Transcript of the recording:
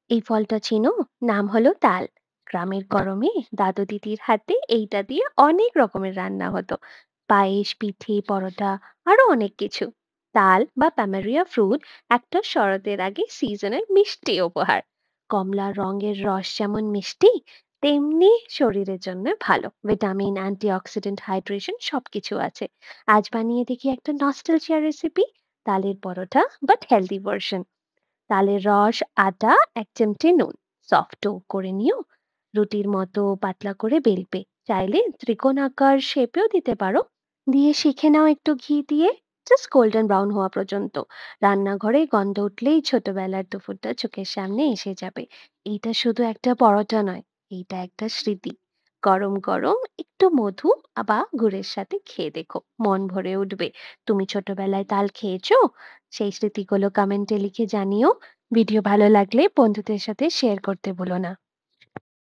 এই ফলটা চিনো? নাম হলো তাল। গ্রামের গরমে দাদু দিদির হাতে এইটা দিয়ে অনেক রকমের রান্না হতো। পায়েস, পিঠে, পরোটা, আরো অনেক কিছু। তাল বা প্যামেরিয়া ফ্রুট একটা শরতের আগে সিজনের মিষ্টি উপহার। কমলা রঙের রস যেমন মিষ্টি, তেমনি শরীরের জন্য ভালো। ভিটামিন, অ্যান্টিঅক্সিডেন্ট, হাইড্রেশন সবকিছু আছে। আজ বানিয়ে দেখি একটা নস্টালজিয়া রেসিপি, তালের পরোটা বাট হেলদি ভার্সন। তালের রস, আটা, ১ চিমটে নুন। সফট ডো করে নিও। রুটির মতো পাতলা করে বেলবে। চাইলে ত্রিকোণাকার শেপেও দিতে পারো। দিয়ে শিখে নাও একটু ঘি দিয়ে, জাস্ট গোল্ডেন ব্রাউন হওয়া পর্যন্ত। রান্নাঘরে গন্ধ উঠলেই ছোটবেলার দুপুরটা চোখের সামনে এসে যাবে। এইটা শুধু একটা পরোটা নয়, এইটা একটা স্মৃতি। গরম গরম একটু মধু বা গুড়ের সাথে খেয়ে দেখো, মন ভরে উঠবে। তুমি ছোটবেলায় তাল খেয়েছো? সেই স্মৃতিগুলো কমেন্টে লিখে জানিও। ভিডিও ভালো লাগলে বন্ধুদের সাথে শেয়ার করতে ভুলো না।